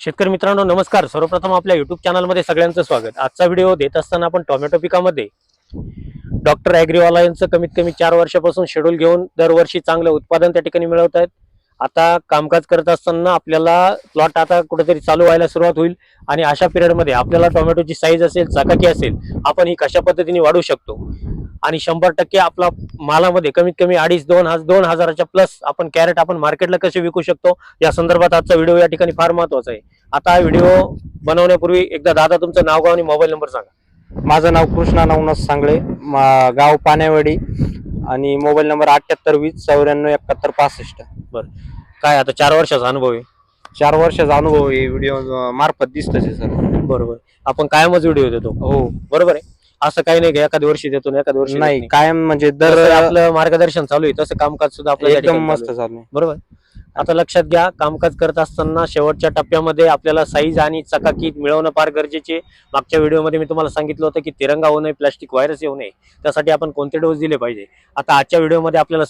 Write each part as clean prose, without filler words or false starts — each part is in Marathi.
शेतकरी मित्रांनो नमस्कार। सर्वप्रथम आपल्या YouTube चॅनलमध्ये सगळ्यांचं स्वागत। आजचा व्हिडिओ देत असताना आपण टोमॅटो पिकामध्ये डॉक्टर ॲग्रीवाला यांचं कमीत कमी 4 वर्षापासून शेड्यूल घेऊन दरवर्षी चांगलं उत्पादन त्या ठिकाणी मिळवत आहेत। आता कामकाज करत असताना आपल्याला प्लॉट आता कुठेतरी चालू व्हायला सुरुवात होईल आणि अशा पिरियडमध्ये आपल्याला टोमॅटोची साईज असेल, चकाकी असेल, आपण ही कशा पद्धतीने वाढवू शकतो आणि 100% आपला मालामध्ये कमीत कमी 2,500-2,000च्या प्लस आपण कॅरेट आपण मार्केटला कसे विकू शकतो या संदर्भात आजचा व्हिडिओ या ठिकाणी फार महत्त्वाचा आहे। आता हा व्हिडिओ बनवण्यापूर्वी एकदा दादा तुमचं नाव, गाव आणि मोबाईल नंबर सांगा। माझं नाव कृष्णा नवनाथ सांगळे, गाव पाण्यावाडी आणि मोबाईल नंबर 7820947165। बरं, काय आता 4 वर्षाचा अनुभव आहे? 4 वर्षाचा अनुभव आहे, व्हिडिओ मार्फत दिसतच आहे सर। बरोबर, आपण कायमच व्हिडिओ देतो? हो बरोबर आहे। असं काही नाही की एखाद्या वर्षी देतो ना एखाद्या वर्षी नाही, कायम म्हणजे दर आपलं मार्गदर्शन चालू आहे तसं कामकाज सुद्धा आपलं एकदम मस्त चालू आहे। बरोबर। आता लक्षात घ्या, कामकाज करत असताना शेवटच्या टप्प्यामध्ये आपल्याला साईज आणि चकाकी मिळवणं फार गरजेचे। मागच्या व्हिडिओमध्ये मी तुम्हाला सांगितलं होतं की तिरंगा होऊ नये, प्लास्टिक व्हायरस येऊ नये, त्यासाठी आपण कोणते डोस दिले पाहिजे। आता आजच्या व्हिडिओमध्ये आपल्याला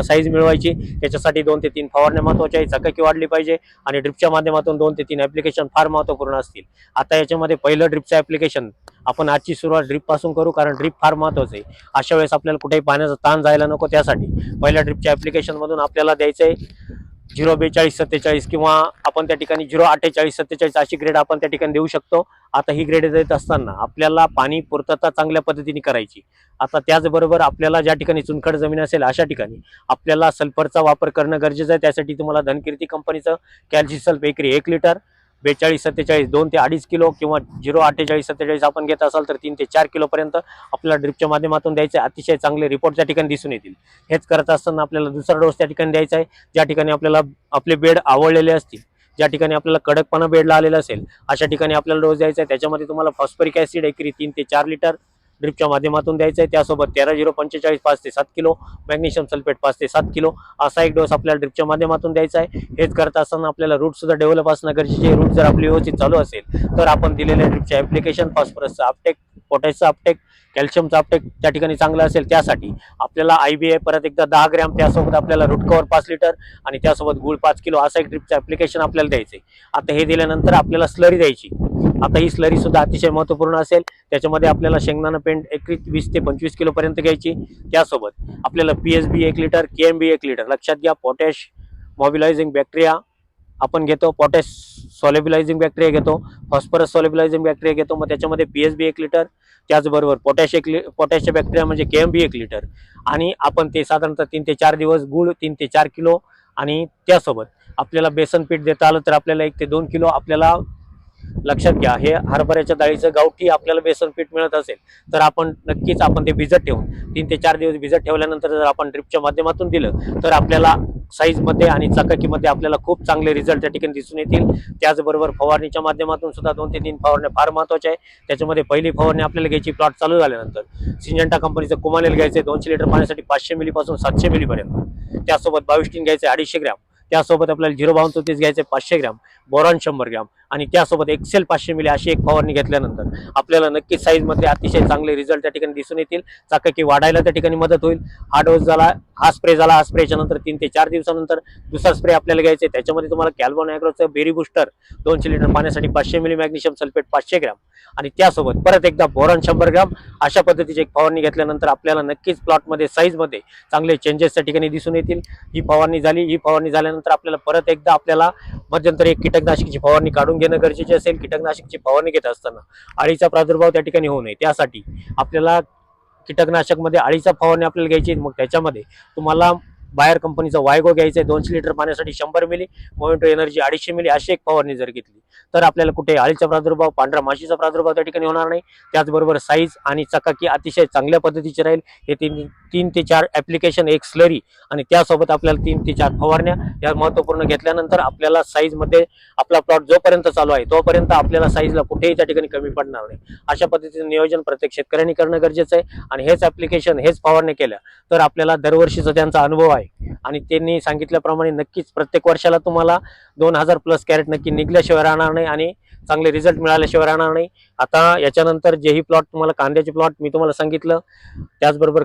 साईज मिळवायची, त्याच्यासाठी 2 ते 3 फवारण्या महत्त्वाच्या आहेत, चकाकी वाढली पाहिजे आणि ड्रिपच्या माध्यमातून 2 ते 3 ॲप्लिकेशन फार महत्त्वपूर्ण असतील। आता याच्यामध्ये पहिलं ड्रिपचं ॲप्लिकेशन आपण आजची सुरुवात ड्रिप पासून करू, कारण ड्रिप फार महत्त्वाचं आहे। अशा वेळेस आपल्याला कुठेही पाण्याचा ताण जायला नको, त्यासाठी पहिल्या ड्रिपच्या ॲप्लिकेशन मधून आपल्याला द्यायचं आहे 04247 किंवा आपण त्या ठिकाणी 04847 अशी ग्रेड आपण त्या ठिकाणी देऊ शकतो। आता ही ग्रेड देत असताना आपल्याला पाणी पूर्तता चांगल्या पद्धतीने करायची। आता त्याचबरोबर आपल्याला ज्या ठिकाणी चुनखड जमीन असेल अशा ठिकाणी आपल्याला सल्फरचा वापर करणं गरजेचं आहे। त्यासाठी तुम्हाला धनकीर्ती कंपनीचं कॅल्शिसल्फ एकरी 1 लिटर 4247 2 ते 2.5 किलो किंवा 04847 आपण घेत असाल तर 3 ते 4 किलो पर्यंत आपल्याला ड्रिपच्या माध्यमातून द्यायचे। अतिशय चांगले रिपोर्ट त्या ठिकाणी दिसून येतील। हेच करत असताना आपल्याला दुसरा डोस त्या ठिकाणी द्यायचा आहे, ज्या ठिकाणी आपल्याला आपले बेड आवळलेले असतील, ज्या ठिकाणी आपल्याला कडकपणा बेडला आलेला असेल अशा ठिकाणी आपल्याला डोस द्यायचा आहे। त्याच्यामध्ये तुम्हाला फॉस्फरिक ॲसिड एकरी 3 ते 4 लिटर ड्रिपच्या माध्यमातून द्यायचं आहे। त्यासोबत 13045 5 ते 7 किलो, मॅग्नेशियम सल्फेट 5 ते 7 किलो असा एक डोस आपल्याला ड्रिपच्या माध्यमातून द्यायचा आहे। हेच करत असताना आपल्याला रूट सुद्धा डेव्हलप असणं गरजेचे आहे। रूट जर आपली व्यवस्थित चालू असेल तर आपण दिलेल्या ड्रिपच्या ॲप्लिकेशन फॉस्फरसचं अपटेक, पोटॅशचं अपटेक, कॅल्शियमचं अपटेक त्या ठिकाणी चांगलं असेल। त्यासाठी आपल्याला IBA परत एकदा 10 ग्रॅम, त्यासोबत आपल्याला रूट कव्हर 5 लिटर आणि त्यासोबत गुळ 5 किलो असं एक ड्रिपचं ॲप्लिकेशन आपल्याला द्यायचं आहे। आता हे दिल्यानंतर आपल्याला स्लरी द्यायची। आता ही स्लरी सुद्धा अतिशय महत्त्वपूर्ण असेल। त्याच्यामध्ये आपल्याला शेंगदाणा पेंट एकरी 20 ते 25 किलो पर्यंत घ्यायची। त्यासोबत आपल्याला PSB 1 लिटर, KMB 1 लिटर, लक्षात घ्या पोटॅश मॉबिलायझिंग बॅक्टेरिया आपण घेतो, पोटॅश सॉल्युबलायझिंग बॅक्टेरिया घेतो, फॉस्फरस सॉल्युबलायझिंग बॅक्टेरिया घेतो, मग त्याच्यामध्ये PSB 1 लिटर, त्याचबरोबर पोटॅशचे बॅक्टेरिया म्हणजे KMB 1 लिटर आणि आपण ते साधारणतः 3 ते 4 दिवस गुळ 3 ते 4 किलो आणि त्यासोबत आपल्याला बेसन पीठ देता आलं तर आपल्याला 1 ते 2 किलो आपल्याला, लक्षात घ्या हे हरभऱ्याच्या डाळीचं गावठी आपल्याला बेसन पीठ मिळत असेल तर आपण नक्कीच आपण ते भिजत ठेवून 3 ते 4 दिवस भिजत ठेवल्यानंतर जर आपण ड्रिपच्या माध्यमातून दिलं तर आपल्याला साईजमध्ये आणि चकाकीमध्ये आपल्याला खूप चांगले रिझल्ट त्या ठिकाणी दिसून येतील। त्याचबरोबर फवारणीच्या माध्यमातून सुद्धा 2 ते 3 फवारण्या फार महत्त्वाच्या आहे। त्याच्यामध्ये पहिली फवारणी आपल्याला घ्यायची प्लॉट चालू झाल्यानंतर, सिंजंटा कंपनीचं कुमालेल घ्यायचं 200 लिटर पाण्यासाठी 500 मिली पासून 700 मिली पर्यंत, त्यासोबत बाविस्टीन घ्यायचं 250 ग्रॅम, त्यासोबत आपल्याला 052 घ्यायचे 500 ग्रॅम, बोरॉन 100 ग्रॅम आणि त्यासोबत एक्सेल 500 मिली अशी एक फवारणी घेतल्यानंतर आपल्याला नक्कीच साईजमध्ये अतिशय चांगले रिझल्ट त्या ठिकाणी दिसून येतील। चकाकी वाढायला त्या ठिकाणी मदत होईल। हा डोस झाला, हा स्प्रे झाला। हा स्प्रेच्या नंतर 3 ते 4 दिवसानंतर दुसरा स्प्रे आपल्याला घ्यायचा आहे। त्याच्यामध्ये तुम्हाला कॅल्बॉन ॲग्रोचं बेरी बुस्टर 200 लिटर पाण्यासाठी 500 मिली, मॅग्नेशियम सल्फेट 500 ग्रॅम आणि त्यासोबत परत एकदा बोरॉन 100 ग्रॅम अशा पद्धतीची एक फवारणी घेतल्यानंतर आपल्याला नक्कीच प्लॉटमध्ये साईजमध्ये चांगले चेंजेस त्या ठिकाणी दिसून येतील। ही फवारणी झाली। ही फवारणी झाल्यानंतर आपल्याला परत एकदा आपल्याला मध्यंतरी एक कीटकनाशकाची फवारणी काढून घेणं गरजेचे असेल। कीटकनाशकाची फवारणी घेत असताना अळीचा प्रादुर्भाव त्या ठिकाणी होऊ नये, त्यासाठी आपल्याला कीटकनाशकमध्ये अळीचा फवारणी आपल्याला घ्यायची। मग त्याच्यामध्ये तुम्हाला बायर कंपनीचा वायगो घ्यायचा आहे 200 लिटर पाण्यासाठी 100 मिली, मोमेंटो एनर्जी 250 मिली अशी एक फवारणी जर घेतली तर आपल्याला कुठे अळीचा प्रादुर्भाव, पांढऱ्या माशीचा प्रादुर्भाव त्या ठिकाणी होणार नाही। त्याचबरोबर साईज आणि चकाकी अतिशय चांगल्या पद्धतीची राहील। हे 3 ते 4 ॲप्लिकेशन, एक स्लरी आणि त्यासोबत आपल्याला 3 ते 4 फवारण्या या महत्त्वपूर्ण घेतल्यानंतर आपल्याला साईजमध्ये आपला प्लॉट जोपर्यंत चालू आहे तोपर्यंत आपल्याला साईजला कुठेही त्या ठिकाणी कमी पडणार नाही। अशा पद्धतीचं नियोजन प्रत्येक शेतकऱ्यांनी करणं गरजेचं आहे आणि हेच ॲप्लिकेशन, हेच फवारणी केल्या तर आपल्याला दरवर्षीचा त्यांचा अनुभव आहे आणि त्यांनी सांगितल्याप्रमाणे नक्कीच प्रत्येक वर्षाला तुम्हाला 2000 प्लस कॅरेट नक्की निघल्याशिवाय राहणार नाही आणि चांगले रिझल्ट मिळाल्याशिवाय राहणार नाही। आता याच्यानंतर जेही प्लॉट तुम्हाला कांद्याचे प्लॉट मी तुम्हाला सांगितलं, त्याचबरोबर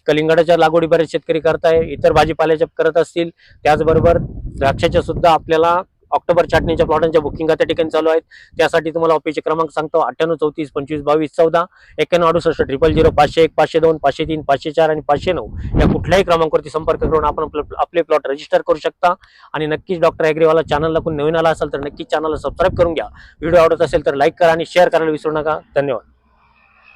कलिंगडाच्या लागवडी बरेच शेतकरी करताय, इतर भाजीपाल्याच्या करत असतील, त्याचबरोबर द्राक्षाच्या सुद्धा आपल्याला ऑक्टोबर छाटणीच्या प्लॉटांच्या बुकिंग त्या ठिकाणी चालू आहेत. त्यासाठी तुम्हाला ऑफिसचे क्रमांक सांगतो 9834252214 9168 000 501 502 503 504 आणि 509 या कुठल्याही क्रमांकावरती संपर्क करून आपण आपले प्लॉट रजिस्टर करू शकता. आणि नक्कीच डॉक्टर ॲग्रीवाला चॅनलला कोण नवीन आला असेल तर नक्कीच चॅनलला सबस्क्राईब करून घ्या. व्हिडिओ आवडत असेल तर लाईक करा आणि शेअर करायला विसरू नका. धन्यवाद.